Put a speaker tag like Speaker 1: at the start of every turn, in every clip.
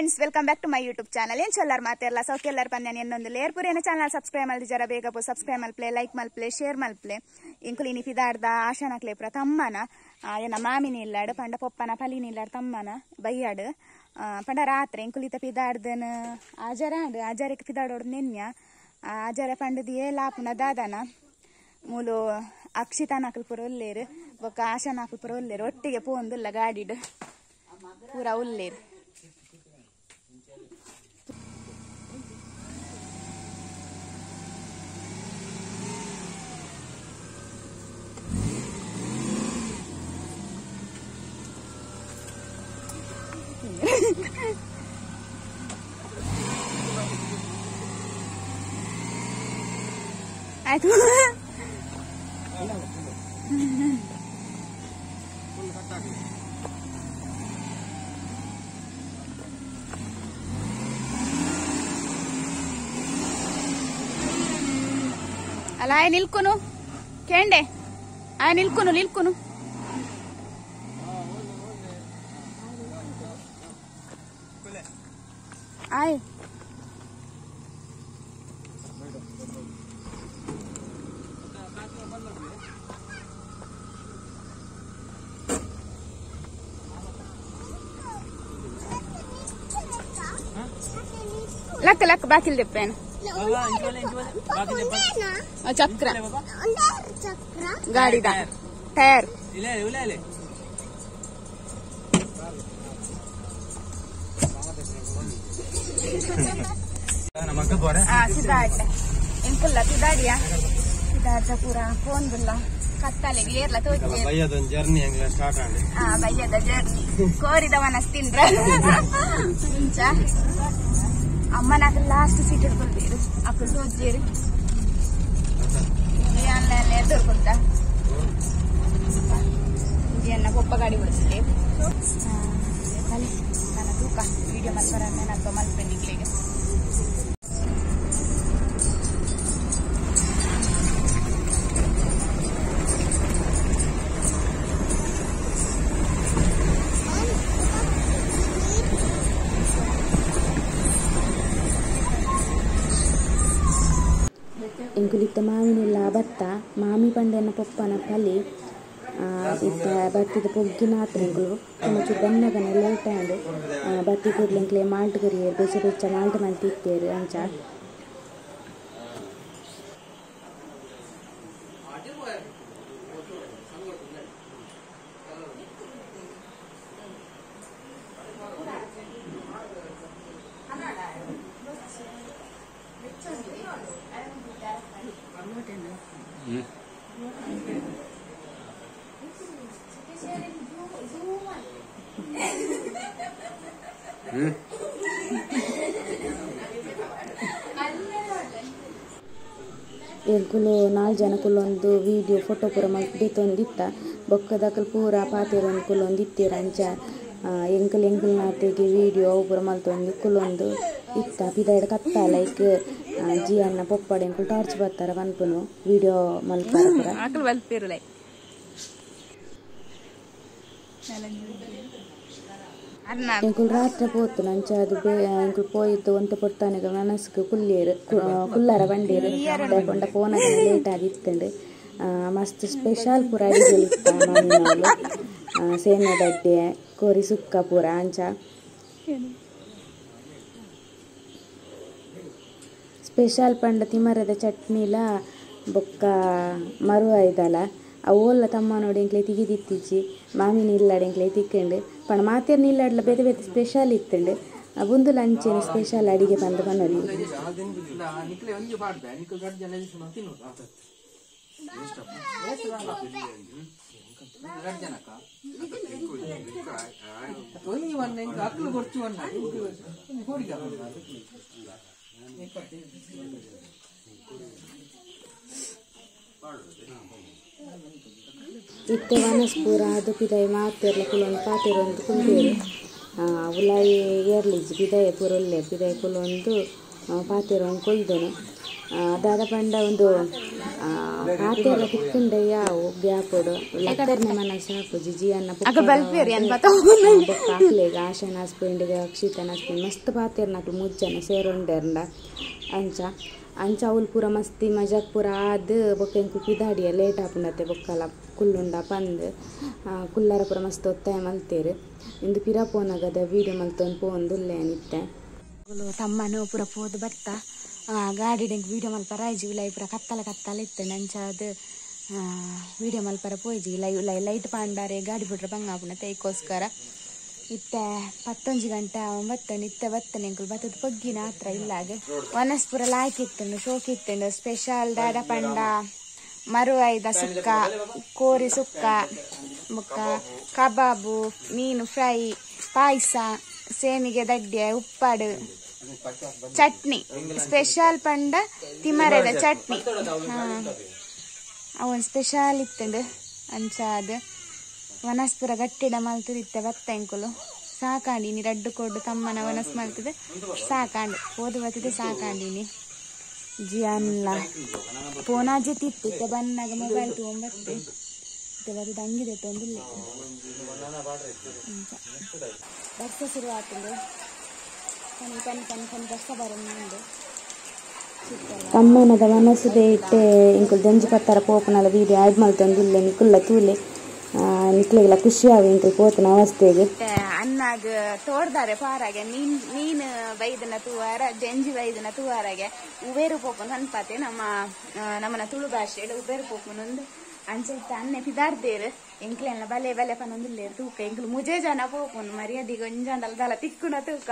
Speaker 1: Friends, welcome back to my YouTube channel. ಏನು ಚೊಲ್ಲಾರ ಮಾತೆಲ್ಲ ಸೌಖ್ಯ ಎಲ್ಲಾರು ಪನ್ಯಾನ ಇನ್ನೊಂದು ಲೇರ್ಪುರಿನ ಚಾನಲ್ ಸಬ್ಸ್ಕ್ರೈಬ್ ಮಾಡಿ ಜರ ಬೇಗ ಪೋ ಸಬ್ಸ್ಕ್ರೈಬ್ ಮಲ್ಪ್ಲೆ ಲೈಕ್ ಮಲ್ಪ್ಲೆ ಶೇರ್ ಮಲ್ಪ್ಲೆ ಇಂಕುಲಿ ನೀ ಫಿದಾಡ್ದ ಆಶಾನಕ್ಲೆ ಪುರ ತಮ್ಮನ ಏನ ಮಾಮಿನಿ ಇಲ್ಲಾಡು ಪಂಡ ಪೊಪ್ಪನ ಪಲಿನಿ ಇಲ್ಲಾಡು ತಮ್ಮನ ಬೈಯಾಡು ಪಂಡ ರಾತ್ರಿ ಇಂಕುಲಿತ ಫಿದಾಡ್ದನ ಆಜಾರಾಡು ಆಜಾರಕ್ಕೆ ಫಿದಾಡೋಡು ನೆನ್ಯ ಆಜಾರ ಪಂಡದು ಏಲಾಪುನ ದಾದನ ಮೂಲು ಅಕ್ಷಿತಾನಕಲ್ ಪುರ ಒಲ್ಲೇರು ಬೊಕ್ಕ ಆಶಾನಕಲ್ ಪುರ ಒಲ್ಲೇರು ಒಟ್ಟಿಗೆ ಪೋಂದುಲ್ಲ ಗಾಡಿಡು ಪೂರ ಉಲ್ಲೇರು. ಆಯ್ತು ಅಲ್ಲ ಆಯ ನಿಲ್ಕುನು ಕೇಂಡೆ ಆಯ ನಿಲ್ಕುನು ಆಯ್ ಲಕ್ ಲಕ್ ಬಾಕಿಲ್ ದೆಪ್ಪೇನು ಚಕ್ರ ಗಾಡಿದ ಟೈರ್ ಸಿದ್ದಾಡ್ಲೆ ಎಂಕುಲ್ಲ ಸಿದ್ದಾಡಿಯಾ ಸಿದ್ದಾಡ್ದ ಪೂರ ಫೋನ್ಗುಲ್ಲ ಕತ್ತಲೆಗೆ ಏರ್ಲ ತೋಚಿ ಬಯ್ಯದ ಜರ್ನಿ ಕೋರಿದವನ ತಿಂದ್ರ ಇಂಚ ಅಮ್ಮನಾಗ ಲಾಸ್ಟ್ ಸೀಟ್ ಹಿಡ್ಕೊಳ್ತೀರಿ ಅಕ್ಕಳು ತೋಜೇರಿ ಆನ್ಲೈನ್ ಎದುರ್ಕೊಳ್ತಾ ಅನ್ನ ಪೊಪ್ಪ ಗಾಡಿ ಬಿಡಿಸ್ಲಿ ಕಲಿ ನನ್ನ ತೂಕ ವಿಡಿಯೋ ಮಲ್ಪರ ನೆನಪ ಮಲ್ಪೆಂಡಿಗ್ಲಿಗೆ
Speaker 2: ಎಂಕುಲಿತ್ತ ಮಾವಿನಿಲ್ಲ ಭತ್ತ ಮಾಮಿ ಪಂಡೆನ ಪೊಪ್ಪನ ಪಲಿ ಇತ್ತ ಬತ್ತಿದ ಪೊಗ್ಗಿನ ಆತ್ರೆಂಕುಲು కొంచెం ಬೆನ್ನಗನ ಲೇಟ್ ಆಂಡ್ ಬತ್ತಿ ಕೂಡ್ಲೆಂಕ್ಲೆ ಮಾಲ್ಟ್ ಕರಿಯರ್ ಬೆಚ್ಚ ಮಾಲ್ಟ್ ಮಲ್ತಿತ್ತೇರು ಅಂಚ ಎಂಕುಲು 4 ಜನಕ್ಕುಲ್ಲೊಂದು ವಿಡಿಯೋ ಫೋಟೋ ಪೂರ ಮಲ್ಪೊಂದಿತ್ತ ಬೊಕ್ಕದಕಲ್ ಪೂರ ಪಾತೆರೊಂದು ಕುಲ್ಲೊಂದು ಇತ್ತೀರ ಅಂಚ ಎಂಕಲ್ನಾತೆಗೆ ವಿಡಿಯೋ ಅವು ಪೂರ ಮಲ್ತೊಂದು ಕುಲ್ಲೊಂದು ಇತ್ತ ಪಿದಾಯ್ಡ ಕತ್ತ ಲೈಕ್ ಜಿಯನ್ನ ಪೊಪ್ಪಡ ಎಂಕುಲು ಟಾರ್ಚ್ ಬರ್ತಾರ ಪನ್ಪುನು ವಿಡಿಯೋ ಮಲ್ಪಾರ ಪೂರ ಎಂಕುಲು ರಾತ್ರಿ ಪೋತು ಅಂಚ ಅದು ಎಂಕುಲು ಪೋಯಿತ್ತು ಒಂತೆ ಪೊರ್ತಾನೆಗ ಮನಸ್ಸಿಗೆ ಕುಲ್ಲರ ಬಂಡೇರು ಕೊಂಡ ಫೋನಾಗ ಲೇಟ್ ಆಗಿತ್ತಂಡು ಮಸ್ತ್ ಸ್ಪೆಷಲ್ ಪೂರ ಅಡಿಗೆಲಿತ್ತ ಮಣ್ಣು ಸೇನೆ ಬಡ್ಡೆ ಕೋರಿ ಸುಕ್ಕ ಪೂರ ಅಂಚ ಸ್ಪೆಷಲ್ ಪಂಡ ತಿಮರದ ಚಟ್ನಿಲ ಬೊಕ್ಕ ಮರು ಐದಲ ಅವಲ್ಲ ತಮ್ಮ ನೋಡಿ ಎಂಕ್ಲೆ ತಿಗಿದಿತ್ತಿಜ್ಜಿ ಮಾಮಿನ ಇಲ್ಲಾಡ ಎಂಕ್ಲೆ ತಿಕ್ಕಂಡು ಪಣ ಮಾತೇರ್ ನಿಲ್ಲಾಡ್ಲ ಬೇತೆ ಬೇತೆ ಸ್ಪೆಷಲ್ ಇತ್ತಂಡು ಒಂದು ಲಂಚೇನು ಸ್ಪೆಷಲ್ ಅಡಿಗೆ ಬಂದು ಬನ್ನೋಲಿ ಇತ್ತೆ ವನಸ್ಪೂರ ಅದು ಪಿದಾಯಿ ಮಾತೆರ್ಲ ಕುಲೊಂದು ಪಾತೆರೊಂದು ಕುಲ್ದೇರು ಉಲಾಯಿ ಏರ್ಲಿಜ್ಜಿ ಪಿದಾಯಿ ಪೂರ ಒಳ್ಳೆ ಪಿದಾಯಿ ಕುಲೊಂದು ಪಾತೆರೊಂದು ಕೊಯ್ದನು ದಾದ ಪಂಡ ಒಂದು ಪಾತೆರ್ಲ ತಿಕ್ಕಂಡೆ ಯಾವು ಗ್ಯಾಪುಡು ಲಕ್ಕರ್ನೆ ಮನ ಸಾಕು ಜಿಜಿ ಅನ್ನ ಹಾಕ್ಲೆಗ ಆಶನ ಹಸ್ಬೆಂಡ್ಗೆ ಅಕ್ಷಿತನ ಹಸ್ಬೆಂಡ್ ಮಸ್ತ್ ಪಾತೆರ್ನಕ್ಲು ಮುಜ್ಜನ ಸೇರೊಂಡೆರ್ಂಡ ಅಂಚ ಅಂಚ ಅವಳು ಪೂರ ಮಸ್ತಿ ಮಜಾಕ್ ಪೂರ ಆದ್ ಬೊಕ್ಕ ಎಂಕು ಪಿದಾಡಿಯ ಲೇಟ್ ಆಪುಂಡತ್ತೆ ಬೊಕ್ಕಲ ಕುಲ್ಲುಂಡ ಪಂದ್ ಕುಲ್ಲರ ಪೂರ ಮಸ್ತ್ ಒತ್ತಾಯ ಮಲ್ತೇರು ಇಂದು ಪಿರ ಪೋನಾಗದ ವೀಡಿಯೋ ಮಲ್ತೊಂದು ಪೋಂದುಲ್ಲೆ ನಿತ್ತೆ ತಮ್ಮನು ಪೂರ ಪೋದು ಬತ್ತ ಗಾಡಿ ವೀಡಿಯೋ ಮಲ್ಪರ ಐಜಿ ಲೈ ಪೂರ ಕತ್ತಲ ಇತ್ತೆ ನಂಚ ಅದು ವೀಡಿಯೋ ಮಲ್ಪರ ಪೋಯ್ಜಿ ಲೈಟ್ ಪಾಂಡಾರೆ ಗಾಡಿ ಬಿಟ್ರೆ ಬಂಗಾಪುನ ತೈಕೋಸ್ಕರ ಇತ್ತೆ 11 ಗಂಟೆ 9 ಇತ್ತೆ ಬತ್ತನೆ ಎಂಕುಲು ಬತ್ತದ ಪೊಗ್ಗಿನ ಹತ್ರ ಇಲ್ಲಾಗ ವನಸ್ಪುರ ಲಾಯ್ಕಿತ್ತುಂಡು ಶೋಕಿತ್ತುಂಡು ಸ್ಪೆಷಲ್ ದಾಡ ಪಂಡ ಮರು ಐದ ಸುಕ್ಕ ಕೋರಿ ಸುಕ್ಕ ಬೊಕ್ಕ ಕಬಾಬು ಮೀನು ಫ್ರೈ ಪಾಯಸ ಸೇಮಿಗೆ ದಡ್ಡೆ ಉಪ್ಪಾಡು ಚಟ್ನಿ ಸ್ಪೆಷಲ್ ಪಂಡ ತಿಮರೆದ ಚಟ್ನಿ ಅವನ್ ಸ್ಪೆಷಲ್ ಇತ್ತುಂಡು ಅಂಚ ಅದು ವನಸ್ಪುರ ಗಟ್ಟಿಡ ಮಲ್ತದಿತ್ತೆ ಬತ್ತ ಎಂಕುಲು ಸಾಕಾಂಡಿನಿ ರಡ್ಡು ಕೊಡು ತಮ್ಮನ ವನಸ್ ಮಲ್ತದೆ ಸಾಕಾಂಡು ಓದು ಬತ್ತಿದೆ ಸಾಕಾಂಡಿನಿ ಜಿ ಅಲ್ಲ ಫೋನಾಜೆ ತಿತ್ತಿತ್ತೆ ಬನ್ನಾಗ ಮೊಬೈಲ್ ತೊಗೊಂಬತ್ತೆ ಇತ್ತೆ ಬರ್ತದೆ ಹಂಗಿದೆ ತೊಂದಿಲ್ಲ ವರ್ಷ ಶುರು ಆಗ್ತದೆ ಕನಿ ವರ್ಷ ಬರೋದು ತಮ್ಮನದ ಮನಸ್ಸುದೆ ಇಟ್ಟೆ ಇಂಕುಲ್ ದಂಜಿ ಪತ್ತರ ಪೋಪನಲ್ಲ ವೀಡಿಯೋ ಆ್ಯಡ್ ಮಲ್ತೊಂದಿಲ್ಲ ನಿಕುಲ್ಲ ತೂಲೆ ನಿಕ್ಲೆಲ್ಲ ಖುಷಿ ಆಗಿ ಇಂಕುಲ್ ಪೋತನ ಅವಸ್ಥೆಗೆ ಅನ್ನಾಗ ತೋಡ್ದಾರೆ ಪಾರಾಗೆ ಮೀನು ಬೈದನ ತೂವಾರ ಜಂಜಿ ಬೈದನ ತೂವಾರಾಗೆ ಉಬೇರು ಪೋಪನ್ ಅನ್ಪಾತೆ ನಮ್ಮನ ತುಳು ಭಾಷೆ ಉಬೇರು ಪೋಪನ್ ಒಂದು ಅಂಚೆ ಅನ್ನೆ ಪಿದಾರ್ದೇರು ಎಂಕ್ಲೆಲ್ಲ ಬಲೆ ಪನೊಂದಿಲ್ಲೇರು ತೂಕ ಎಂಕ್ಲು ಮುಜೆ ಜನ ಪೋಪನ್ ಮರ್ಯಾದಿಗೆ ಒಂಜಾಂಡಲ ದಲ ತಿಕ್ಕುನ ತೂಕ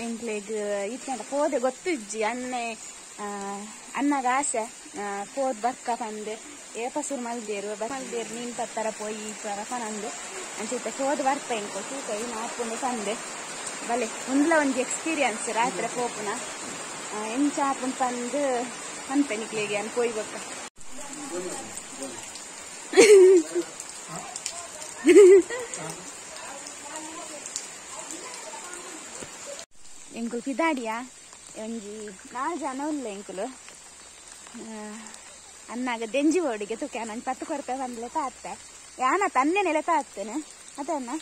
Speaker 2: ಎಂಕ್ಲೆಗ್ ಇತ್ತ ಪೋದೆ ಗೊತ್ತಿಜ್ಜಿ ಅನ್ನಗ ಆಸೆ ಪೋದ್ ಬರ್ಕ ಪಂದೆ ಏಪಸುರು ಮಲ್ದೇರು ನೀನ್ ಪತ್ತರ ಪೋಯಿ ಪನಂದು ಅಂಚಿತ್ತ ಪೋದ್ ಬರ್ಪ ಎಂಕೋ ತೂಕ ಏನು ಹಾಕೊಂಡು ಪಂದೆ ಬಲೆ ಒಂದ್ಲ ಒಂಜಿ ಎಕ್ಸ್ಪೀರಿಯನ್ಸ್ ರಾತ್ರಿ ಪೋಪುನ ಎಂಚ ಹಾಕೊಂಡು ಪಂದು ಪಂಪೆ ನಿಕ್ಲೆಗೆ ಅನ್ ಪೋಯಿ ಬೊಕ್ಕ ಎಂಕುಲು ಪಿದಾಡಿಯಾ ಒಂಜಿ 4 ಜನ ಉಲ್ಲ ಎಂಕುಲು ಅನ್ನಾಗ ದೆಂಜಿ ಓಡಿಗೆ ತುಕೆ ನಂಗೆ 10 ಕೊರತೆ ಬಂದ್ಲೆ ತಾತ್ತೆ ಯಾನ ತನ್ನೆನೆಲೆ ತಾತ್ತೇನೆ ಅದನ್ನ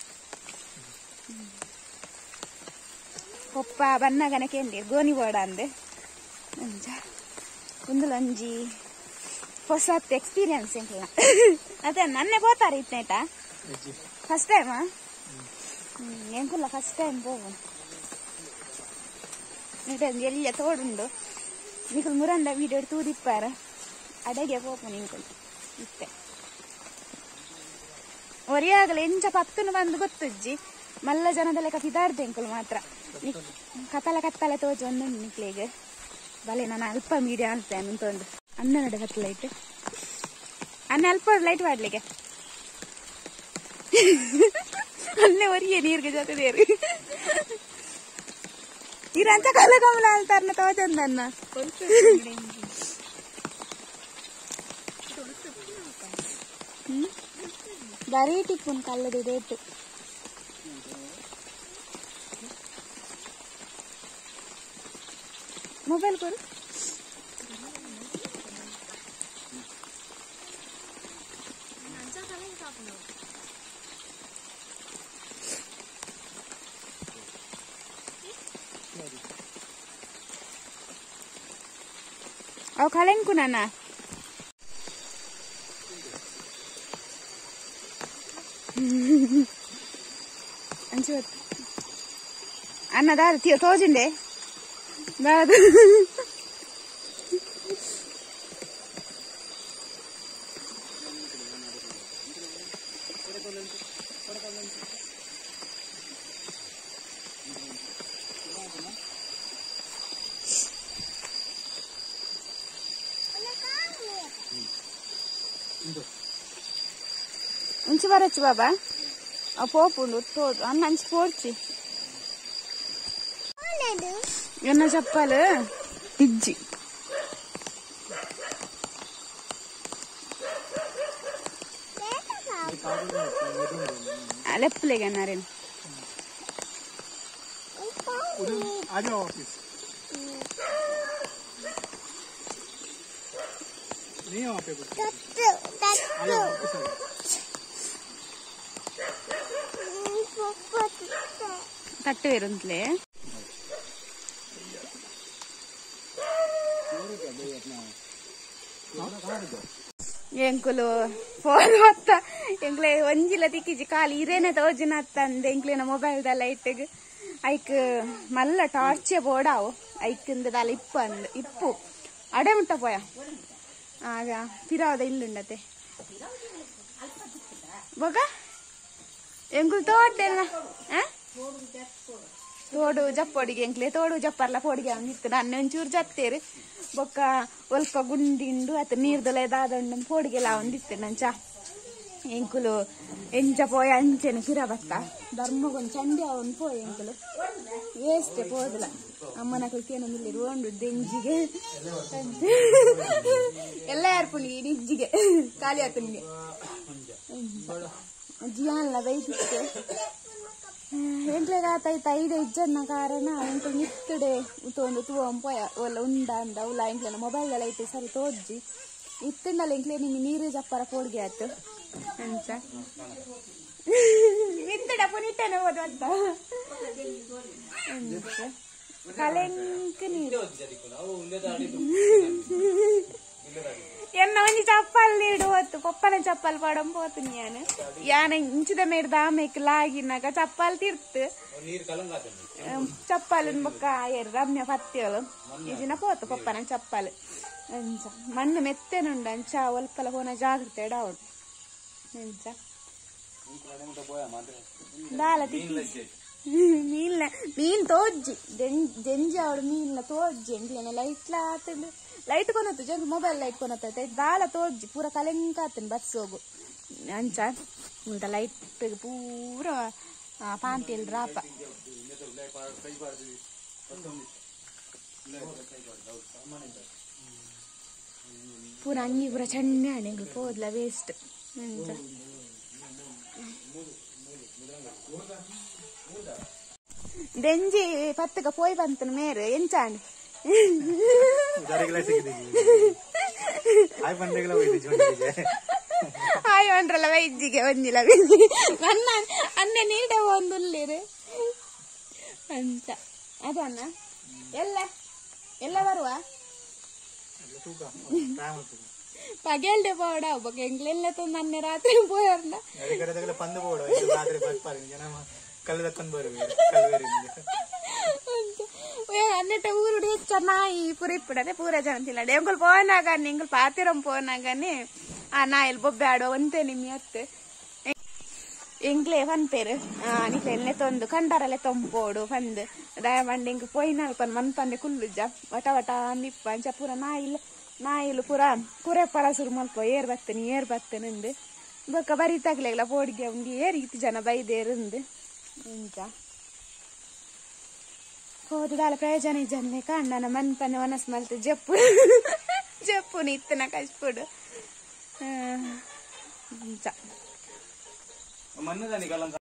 Speaker 2: ಪಪ್ಪ ಬನ್ನಗನ ಕೇಂದ್ರ ಗೋನಿ ಬೋಡ ಅಂದೆ ಒಂದುಲೊಂಜಿ ಹೊಸತ್ ಎಕ್ಸ್ಪೀರಿಯನ್ಸ್ ಎಂಕುಲ ಅದೇ ನನ್ನೆ ಪೋತಾರೆ ಇತ್ತೇಟ ಫಸ್ಟ್ ಟೈಮ್ ಎಂಕುಲ್ಲ ಫಸ್ಟ್ ಟೈಮ್ ಹೋಗು ಎಲ್ಲ ತೋಡುಂಡು ನಿಕುಲ್ ಮುರಂಡ ವೀಡಿಯೋ ತೂದಿಪ್ಪಾರ ಅಡೆಗೆ ಪೋಪು ನಿಂಕುಲ್ ಇತ್ತೆ ಒರಿಯಾಗಲ ಎಂಚ ಪತ್ತುನು ಬಂದು ಗೊತ್ತುಜ್ಜಿ ಮಲ್ಲ ಜನದ ಲೆಕ್ಕ ಪಿದಾರ್ದೆ ಎಂಕುಲು ಮಾತ್ರ ಕತ್ತಲೆ ತೋಜಿ ಒಂದು ನಿಕ್ಲಿಗೆ ಬಲೆ ನಾನು ಅಲ್ಪ ಮೀಡಿಯಾ ಅನ್ಪೆ ಅಂತೊಂದು ಅನ್ನ ನಡೆ ಹತ್ತು ಲೈಟ್ ಅನ್ನ ಅಲ್ಪ ಲೈಟ್ ಮಾಡ್ಲಿಕ್ಕೆ ಅಲ್ಲೇ ಒರಿಯೇ ನೀರ್ಗೆ ಜೊತೆದೇರಿ ಇರಂತ ಕಲಗಮಲ ಅಂತಾರನ ತೋಜಂದನ್ನ ಬರೀ ಟಿಪ್ಪುನ್ ಕಲ್ಲದು ರೇಟ್ ಮೊಬೈಲ್ ಕೊಡು ಅವು ಕಳೆಂಕು ನನ್ನ ಅನ್ನ ದಾರ ತೋಜಿಂಡೆ ದಾದ ఉంచి వరచ్చు బాబా ఆ పోపుండు తోడు అన్న అంచి పోడ్చి ఎన్న చెప్పాలి ఇజ్జి లెప్పులేగన్నారేను
Speaker 3: आ जाओ ऑफिस नहीं वहाँ पे कुछ आ जाओ ऑफिस आ जाओ
Speaker 1: ತಟ್ಟು ಇರುತ್ತಲೇ ಎಂಕುಲು ಫೋನ್ ಹೊತ್ತ ಎಂಕ್ಲೆ ಒಂಜಿಲ ತಿಕ್ಕಿಜಿ ಕಾಲಿ ಇರೇನೆ ತೋಜಿನ ತಂದೆ ಎಂಕ್ಲಿನ ಮೊಬೈಲ್ ದ ಲೈಟ್ ಐಕ್ ಮಲ್ಲ ಟಾರ್ಚೆ ಬೋಡಾವು ಐಕಿಂದ ದಾಲ ಇಪ್ಪು ಅಡೆ ಮುಟ್ಟ ಪೋಯ ಆಗ ಪಿರಾವದ ಇಲ್ಲುಂಡತೆ ಬೊಕ ಎಂಕುಲು ತೋಡ್ಡೆಲ್ಲ ತೋಡು ಜಪ್ಪೊಡಿಗೆ ಎಂಕ್ಲೆ ತೋಡು ಜಪ್ಪರ್ಲ ಪೋಡಿಗೆ ಅವನಿತ್ತು ನನ್ನ ಒಂಚೂರು ಜತ್ತೇರು ಬೊಕ್ಕ ಒಲ್ಪ ಗುಂಡಿಂಡು ಅತ್ತ ನೀರ್ದಲ್ಲ ದಾದಂಡು ಪೋಡಿಗೆಲ್ಲ ಒಂದಿತ್ತು ನಂಚ ಎಂಕುಲು ಎಂಚ ಪೋಯ ಅಂಚೆನೆ ಕಿರ ಬತ್ತ ಧರ್ಮಗೊಂದು ಚಂಡಿ ಅವನು ಪೋಯ ಎಂಕುಲು ವೇಸ್ಟೆ ಪೋದಲ ಅಮ್ಮನ ಕಲ್ತೇನೋ ಇಲ್ಲಿ ರೋಂಡು ದೆಂಜಿಗೆ ಎಲ್ಲ ಯಾರ್ಪುಣಿಗೆ ನಿಜ್ಜಿಗೆ ಖಾಲಿ ಆತನಿಗೆ ಜಿಯಾನ್ಲ ಬೈತಿತ್ತು ಎಂಕ್ಲೆಗ ಆತಾಯ್ತ ಐದೆ ಇಜ್ಜನ್ನ ಕಾರಣ ಎಂಕ್ಲು ನಿತ್ತಡೆ ಉತ್ತೊಂದು ತೂವಂಪೋಯ ಒಲ್ಲ ಉಂಡ ಅಂದ ಉಲ್ಲ ಎಂಕ್ಲೆನ ಮೊಬೈಲ್ ಎಲ್ಲ ಐತೆ ಸರಿ ತೋಜ್ಜಿ ಇತ್ತಂಡಲ್ಲ ಎಂಕ್ಲೆ ನಿಮ್ಗೆ ನೀರು ಜಪ್ಪರ ಪೋಡ್ಗೆ ಆಯ್ತು ಅಂಚ ನಿತ್ತಡ ಪುನಿಟ್ಟನೆ ಹೋದ ಅಂತ ಕಲೆಂಕ ನೀರು ಎನ್ನ ಒಂಜಿ ಚಪ್ಪಲ್ ನೀಡು ಹೊತ್ತು ಪಪ್ಪನ ಚಪ್ಪಲ್ ಪಡಂ ಪೋತುನಿ ಯಾನ ಇಂಚಿದ ಮೇಡ್ದ ಆಮೇಕ್ ಲಾಗಿನಾಗ ಚಪ್ಪಲ್ ತಿರ್ತು ಚಪ್ಪಲ್ ಬೊಕ್ಕ ಏರು ರಮ್ಯ ಪತ್ಯಲು ಇಜಿನ ಪೋತು ಪಪ್ಪನ ಚಪ್ಪಲ್ ಅಂಚ ಮಣ್ಣು ಮೆತ್ತೆನುಂಡ ಅಂಚ ಒಲ್ಪಲ ಹೋನ ಜಾಗ್ರತೆ ಡೌನ್ ಅಂಚ ದಾಲ ತಿಕ್ಕಿ ಮೀನ್ ತೋಜ್ಜಿ ಜೆಂಜಿ ಅವಳು ಮೀನ್ಲ ತೋಜ್ಜಿ ಎಂಗ್ಲೇನೆ ಲೈಟ್ಲ ಆತಂದು ಲೈಟ್ ಕೊನತ್ತು ಜಂಗ್ ಮೊಬೈಲ್ ಲೈಟ್ ಕೊನತ್ತೈತೆ ದಾಲ ತೋಜ್ಜಿ ಪೂರ ಕಲೆಂಕ ಆತನ್ ಬಸ್ ಹೋಗು ಅಂಚ ಉಂಟ ಲೈಟ್ ಪೂರ ಪಾಂತಿಲ್ ರಾಪ ಪೂರ ಅಂಗಿ ಪೂರ ಚಂಡೆ ಆಣೆಂಗ್ಳು ಪೋದ್ಲ ವೇಸ್ಟ್ ಅಂಚ ದೆಂಜಿ ಪತ್ತಗ ಪೋಯ್ ಬಂತನ ಮೇರು ಎಂಚಾಂಡ್ ಹಾಯ್ ಅಂದ್ರಲ್ಲ ವೈದ್ಯಿಗೆ ಒಂದಿಲ್ಲ ನನ್ನ ಅನ್ನೆ ನೀಡ ಒಂದುಲ್ಲೇರು ಅಂತ ಅದನ್ನ ಎಲ್ಲ ಬರುವ പകലിന്റെ പോടാ അപ്പൊ എങ്കിലെല്ലാം തന്നെ രാത്രി പോയാറുണ്ട
Speaker 3: പന്ത് പോടോ
Speaker 1: എന്നിട്ട് ഊരുടെ നായി പുറിപ്പിടನೆ ಪೂರ ಜನ ತಿನ್ನಡೆ ಎಂಕಲ್ ಪೋನಾಗ ನಿಂಗಲ್ ಪಾತಿರಂ ಪೋನಾಗನೆ ಆ ನಾಯಿಲ್ ಬೊಬ್ಬೆ ಆಡೋ ಒಂತೆ ನಿಮ್ಮಿ ಅತ್ತೆ ಎಂಕ್ಲೆ ಫನ್ ಪೇರು ನಿಕ್ಲೆ ಎಲ್ನೆ ತೊಂದು ಕಂಡಾರಲೆ ತೊಂಪೋಡು ಫಂದ್ ದಯಮಂಡ್ ಎಂಕ್ ಪೋಯಿನಾಲ್ ಪನ್ ಮನ್ಪಂದೆ ಕುಲ್ಲುಜ ವಟ ವಟ ಅಂದಿಪ್ಪ ಅಂಚ ಪೂರ ನಾಯಿಲು ಪೂರ ಕುರೆ ಪಳಸುರು ಮಲ್ಪ ಏರ್ ಬತ್ತನಿಂದು ಬೊಕ್ಕ ಬರಿ ತಗ್ಲೆಗ್ಲ ಪೋಡಿಗೆ ಅವ್ನಿಗೆ ಏರ್ ಇತ್ತು ಜನ ಬೈದೇರುಂದು ಇಂಚ ಹೋದಾಲ ಪ್ರಯೋಜನ ಜನ್ಲೆ ಕಂಡನ ಮನ್ಪನೆ ಮನಸ್ ಮಲ್ತು ಜಪ್ಪು ನಿತ್ತನ ಕಚ್ಪುಡು ಇಂಚ